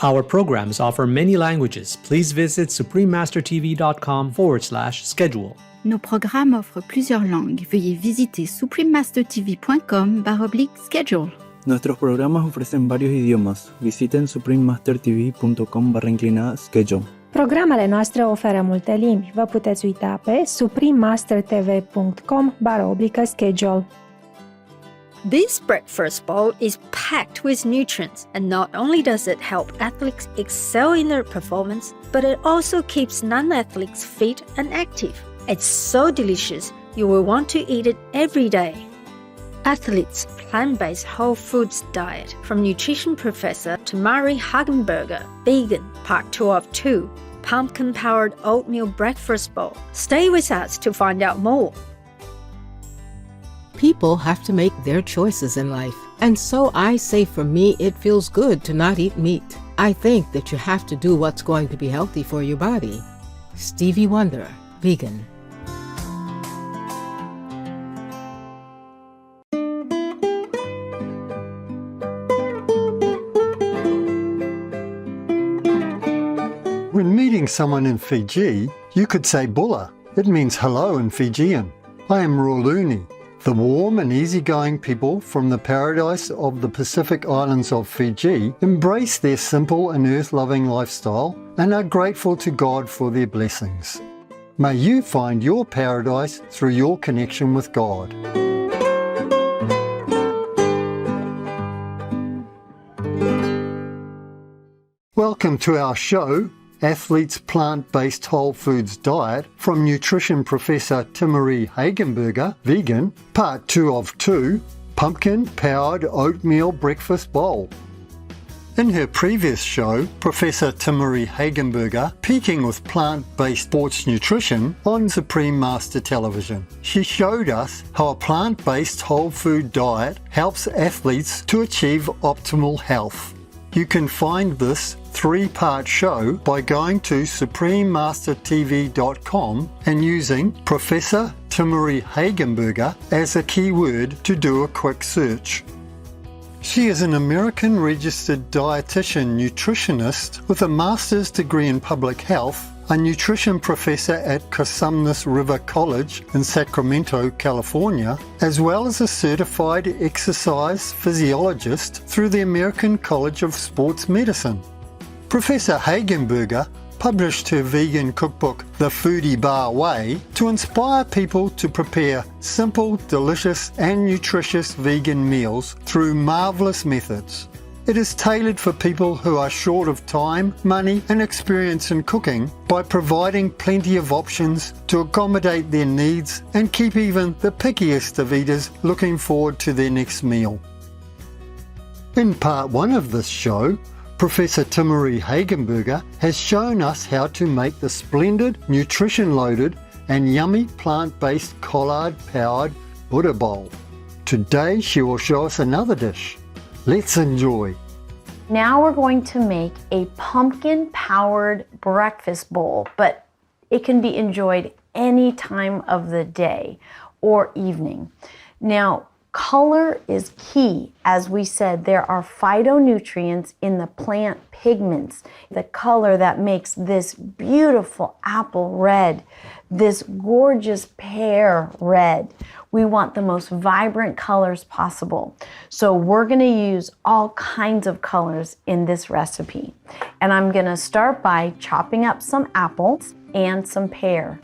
Our programs offer many languages. Please visit suprememastertv.com/schedule. Nos programmes offrent plusieurs langues. Veuillez visiter suprememastertv.com/schedule. Nuestros programas ofrecen varios idiomas. Visiten suprememastertv.com/schedule. Programele noastre oferă multe limbi. Vă puteți uita pe suprememastertv.com/schedule. This breakfast bowl is packed with nutrients, and not only does it help athletes excel in their performance, but it also keeps non-athletes fit and active. It's so delicious, you will want to eat it every day. Athletes' plant-based whole foods diet from nutrition professor Timaree Hagenburger, vegan, part 2 of 2, pumpkin-powered oatmeal breakfast bowl. Stay with us to find out more. People have to make their choices in life, and so I say for me it feels good to not eat meat. I think that you have to do what's going to be healthy for your body. Stevie Wonder, vegan. When meeting someone in Fiji, you could say Bula. It means hello in Fijian. I am Roluni. The warm and easygoing people from the paradise of the Pacific Islands of Fiji embrace their simple and earth-loving lifestyle and are grateful to God for their blessings. May you find your paradise through your connection with God. Welcome to our show, Athletes' Plant-Based Whole Foods Diet from Nutrition Professor Timaree Hagenburger, vegan, part 2 of 2, Pumpkin-Powered Oatmeal Breakfast Bowl. In her previous show, Professor Timaree Hagenburger, peaking with plant-based sports nutrition on Supreme Master Television. She showed us how a plant-based whole food diet helps athletes to achieve optimal health. You can find this 3-part show by going to suprememastertv.com and using Professor Timaree Hagenburger as a keyword to do a quick search. She is an American registered dietitian nutritionist with a master's degree in public health, a nutrition professor at Cosumnes River College in Sacramento, California, as well as a certified exercise physiologist through the American College of Sports Medicine. Professor Hagenburger published her vegan cookbook, The Foodie Bar Way, to inspire people to prepare simple, delicious and nutritious vegan meals through marvelous methods. It is tailored for people who are short of time, money and experience in cooking by providing plenty of options to accommodate their needs and keep even the pickiest of eaters looking forward to their next meal. In part 1 of this show, Professor Timaree Hagenburger has shown us how to make the splendid, nutrition-loaded and yummy plant-based collard-powered Buddha bowl. Today she will show us another dish. Let's enjoy. Now we're going to make a pumpkin-powered breakfast bowl, but it can be enjoyed any time of the day or evening. Now, color is key. As we said, there are phytonutrients in the plant pigments, the color that makes this beautiful apple red, this gorgeous pear red. We want the most vibrant colors possible. So we're going to use all kinds of colors in this recipe. And I'm going to start by chopping up some apples and some pear.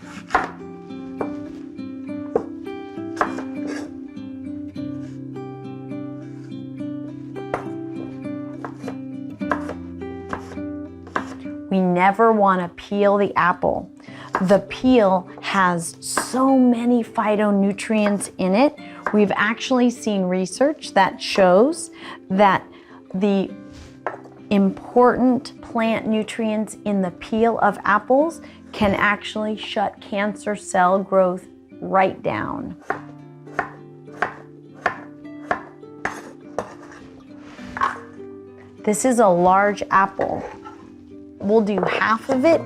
We never want to peel the apple. The peel has so many phytonutrients in it. We've actually seen research that shows that the important plant nutrients in the peel of apples can actually shut cancer cell growth right down. This is a large apple. We'll do half of it.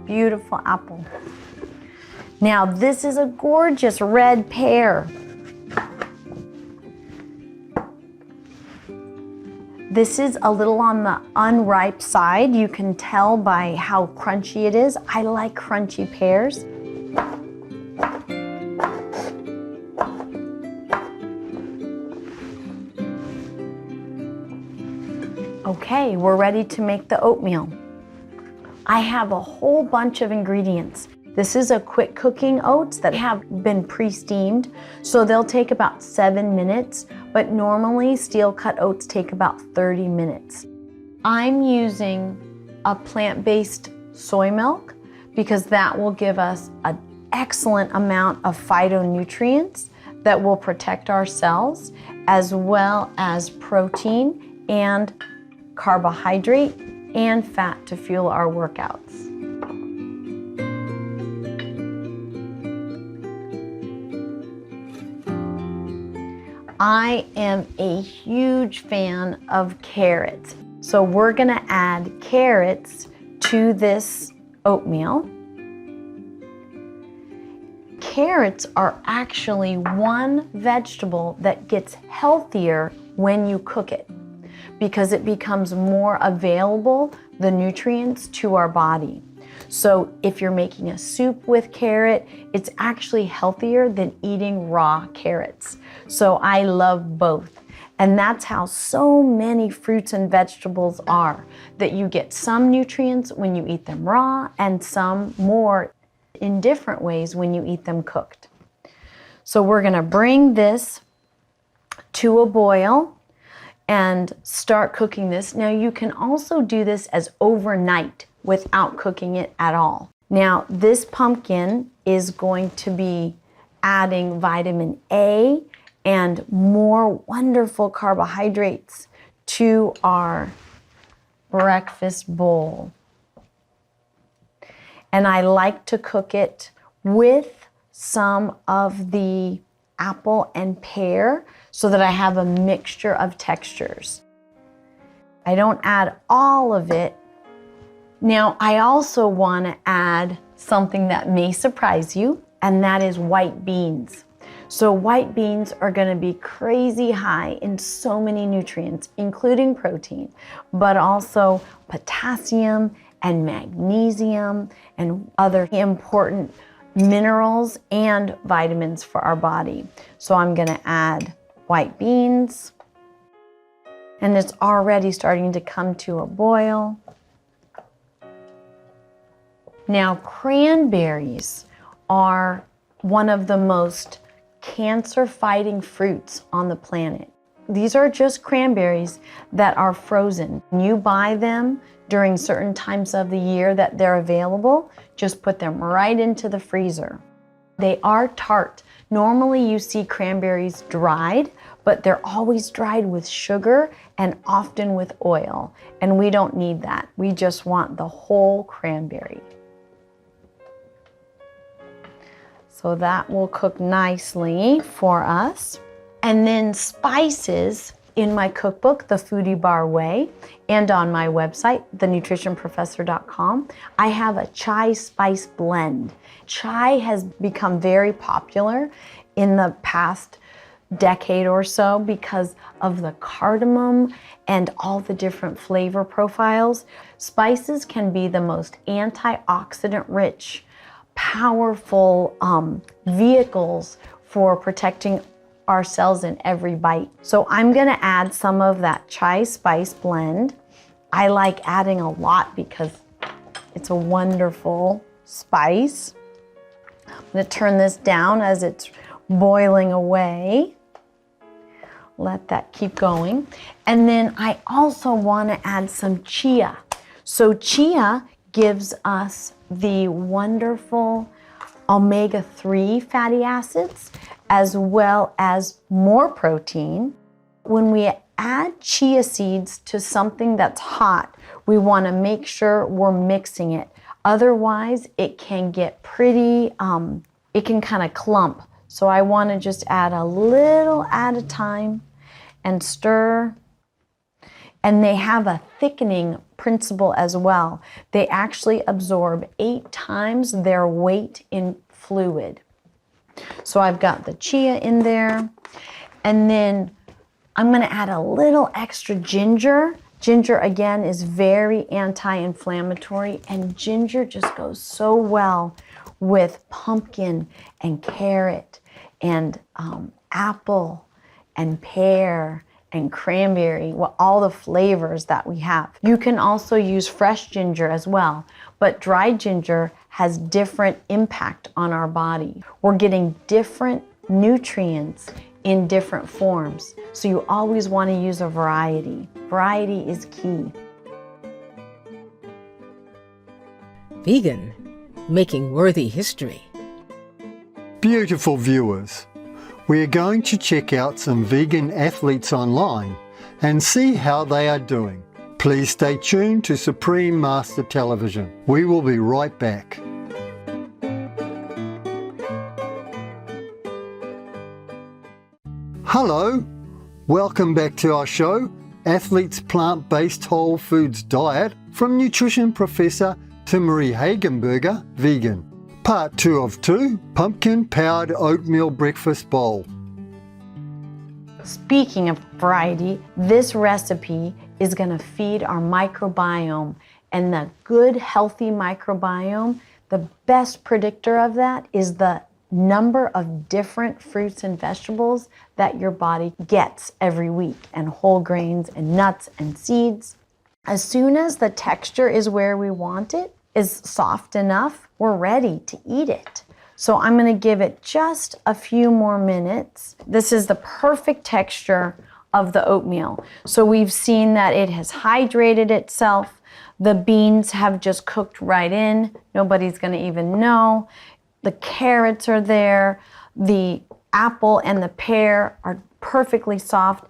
Beautiful apple. Now this is a gorgeous red pear. This is a little on the unripe side. You can tell by how crunchy it is. I like crunchy pears. Okay, we're ready to make the oatmeal. I have a whole bunch of ingredients. This is a quick cooking oats that have been pre-steamed, so they'll take about 7 minutes, but normally steel cut oats take about 30 minutes. I'm using a plant-based soy milk because that will give us an excellent amount of phytonutrients that will protect our cells, as well as protein and carbohydrate and fat to fuel our workouts. I am a huge fan of carrots. So we're gonna add carrots to this oatmeal. Carrots are actually one vegetable that gets healthier when you cook it, because it becomes more available, the nutrients, to our body. So if you're making a soup with carrot, it's actually healthier than eating raw carrots. So I love both. And that's how so many fruits and vegetables are, that you get some nutrients when you eat them raw and some more in different ways when you eat them cooked. So we're gonna bring this to a boil and start cooking this. Now you can also do this as overnight without cooking it at all. Now this pumpkin is going to be adding vitamin A and more wonderful carbohydrates to our breakfast bowl. And I like to cook it with some of the apple and pear so that I have a mixture of textures. I don't add all of it. Now, I also want to add something that may surprise you, and that is white beans. So white beans are going to be crazy high in so many nutrients, including protein, but also potassium and magnesium and other important minerals and vitamins for our body. So I'm going to add white beans, and it's already starting to come to a boil. Now, cranberries are one of the most cancer-fighting fruits on the planet. These are just cranberries that are frozen. You buy them during certain times of the year that they're available, just put them right into the freezer. They are tart. Normally you see cranberries dried, but they're always dried with sugar and often with oil. And we don't need that. We just want the whole cranberry. So that will cook nicely for us. And then spices in my cookbook, The Foodie Bar Way, and on my website, thenutritionprofessor.com, I have a chai spice blend. Chai has become very popular in the past decade or so because of the cardamom and all the different flavor profiles. Spices can be the most antioxidant rich, powerful vehicles for protecting our cells in every bite. So I'm gonna add some of that chai spice blend. I like adding a lot because it's a wonderful spice. I'm gonna turn this down as it's boiling away. Let that keep going. And then I also wanna add some chia. So chia gives us the wonderful omega-3 fatty acids, as well as more protein. When we add chia seeds to something that's hot, we want to make sure we're mixing it. Otherwise, it can get pretty, it can kind of clump. So I want to just add a little at a time and stir. And they have a thickening principle as well. They actually absorb 8 times their weight in fluid. So I've got the chia in there, and then I'm gonna add a little extra ginger. Ginger, again, is very anti-inflammatory, and ginger just goes so well with pumpkin and carrot and apple and pear and cranberry, well, all the flavors that we have. You can also use fresh ginger as well, but dried ginger has different impact on our body. We're getting different nutrients in different forms, so you always want to use a variety. Variety is key. Vegan, making worthy history. Beautiful viewers, we are going to check out some vegan athletes online and see how they are doing. Please stay tuned to Supreme Master Television. We will be right back. Hello, welcome back to our show, Athletes Plant-Based Whole Foods Diet from Nutrition Professor Timaree Hagenburger, Vegan. Part 2 of 2, Pumpkin-Powered Oatmeal Breakfast Bowl. Speaking of variety, this recipe is going to feed our microbiome, and the good, healthy microbiome, the best predictor of that is the number of different fruits and vegetables that your body gets every week, and whole grains and nuts and seeds. As soon as the texture is where we want it, is soft enough, we're ready to eat it. So I'm going to give it just a few more minutes. This is the perfect texture of the oatmeal. So we've seen that it has hydrated itself. The beans have just cooked right in. Nobody's going to even know. The carrots are there. The apple and the pear are perfectly soft.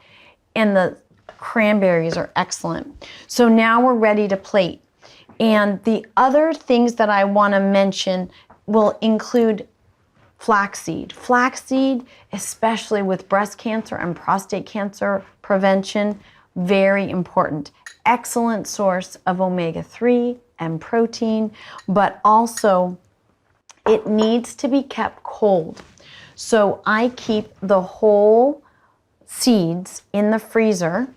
And the cranberries are excellent. So now we're ready to plate. And the other things that I want to mention will include flaxseed. Flaxseed, especially with breast cancer and prostate cancer prevention, very important. Excellent source of omega-3 and protein, but also it needs to be kept cold. So I keep the whole seeds in the freezer,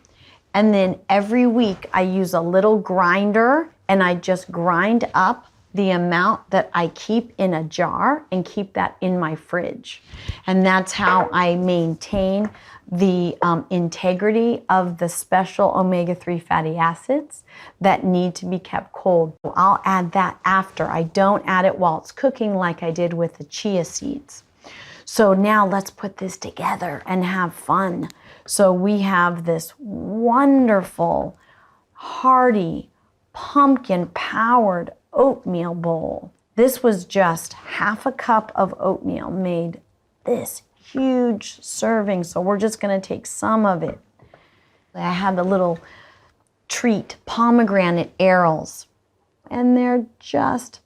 and then every week I use a little grinder and I just grind up the amount that I keep in a jar and keep that in my fridge. And that's how I maintain the integrity of the special omega-3 fatty acids that need to be kept cold. I'll add that after. I don't add it while it's cooking like I did with the chia seeds. So now let's put this together and have fun. So we have this wonderful, hearty, pumpkin-powered oatmeal bowl. This was just half a cup of oatmeal made this huge serving, so we're just going to take some of it. I have a little treat, pomegranate arils, and they're just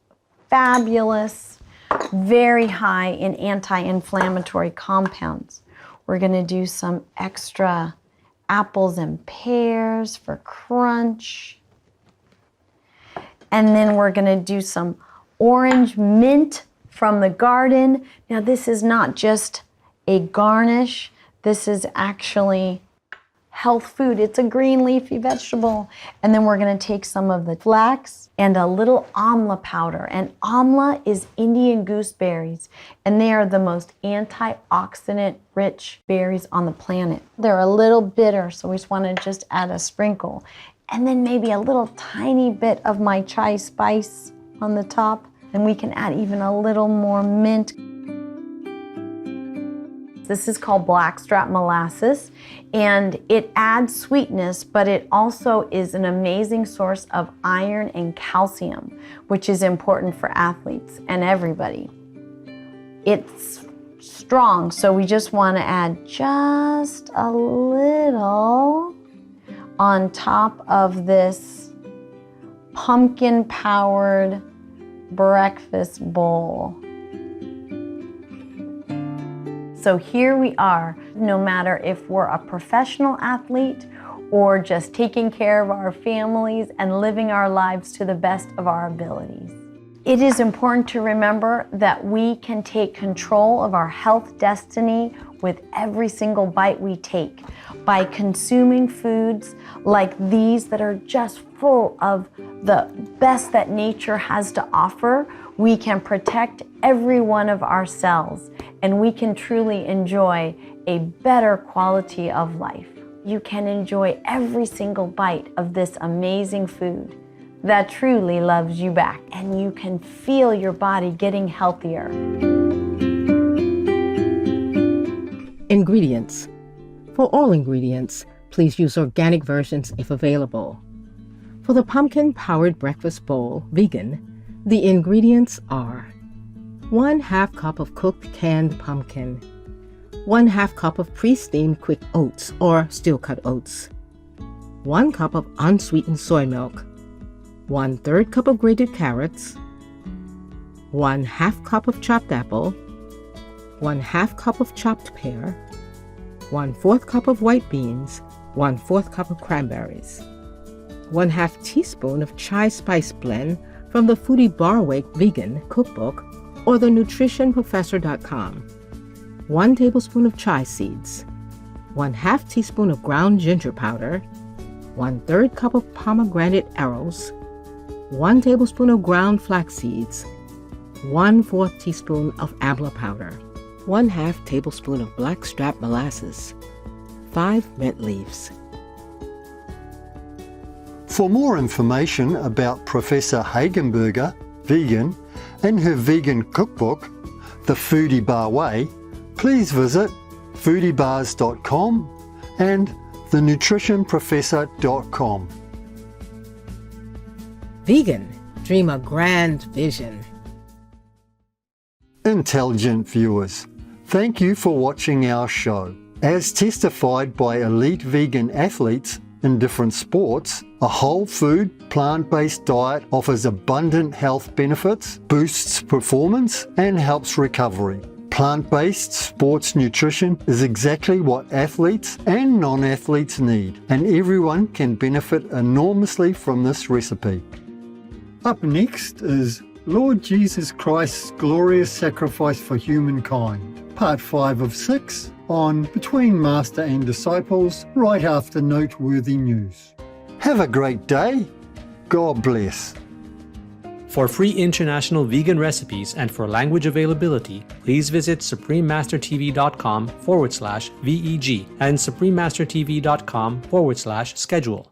fabulous, very high in anti-inflammatory compounds. We're going to do some extra apples and pears for crunch. And then we're going to do some orange mint from the garden. Now this is not just a garnish. This is actually health food. It's a green leafy vegetable. And then we're going to take some of the flax and a little amla powder. And amla is Indian gooseberries, and they are the most antioxidant rich berries on the planet. They're a little bitter, so we just want to just add a sprinkle. And then maybe a little tiny bit of my chai spice on the top. And we can add even a little more mint. This is called blackstrap molasses, and it adds sweetness, but it also is an amazing source of iron and calcium, which is important for athletes and everybody. It's strong, so we just want to add just a little on top of this pumpkin-powered breakfast bowl. So here we are, no matter if we're a professional athlete or just taking care of our families and living our lives to the best of our abilities. It is important to remember that we can take control of our health destiny with every single bite we take by consuming foods like these that are just full of the best that nature has to offer. We can protect every one of our cells and we can truly enjoy a better quality of life. You can enjoy every single bite of this amazing food that truly loves you back, and you can feel your body getting healthier. Ingredients. For all ingredients, please use organic versions if available. For the pumpkin-powered breakfast bowl, vegan, the ingredients are 1/2 cup of cooked canned pumpkin, 1/2 cup of pre-steamed quick oats or steel-cut oats, 1 cup of unsweetened soy milk, 1/3 cup of grated carrots, 1/2 cup of chopped apple, 1/2 cup of chopped pear, 1/4 cup of white beans, 1/4 cup of cranberries, 1/2 teaspoon of chai spice blend from the Foodie Barwake Vegan Cookbook or the nutritionprofessor.com, 1 tablespoon of chai seeds, 1/2 teaspoon of ground ginger powder, 1/3 cup of pomegranate arrows, 1 tablespoon of ground flax seeds, 1/4 teaspoon of amla powder, 1/2 tablespoon of blackstrap molasses, 5 mint leaves. For more information about Professor Hagenburger, vegan, and her vegan cookbook, The Foodie Bar Way, please visit foodiebars.com and thenutritionprofessor.com. Vegan, dream a grand vision. Intelligent viewers, thank you for watching our show. As testified by elite vegan athletes in different sports, a whole food, plant-based diet offers abundant health benefits, boosts performance, and helps recovery. Plant-based sports nutrition is exactly what athletes and non-athletes need, and everyone can benefit enormously from this recipe. Up next is Lord Jesus Christ's glorious sacrifice for humankind, part 5 of 6 on Between Master and Disciples, right after noteworthy news. Have a great day. God bless. For free international vegan recipes and for language availability, please visit suprememastertv.com/VEG and suprememastertv.com/schedule.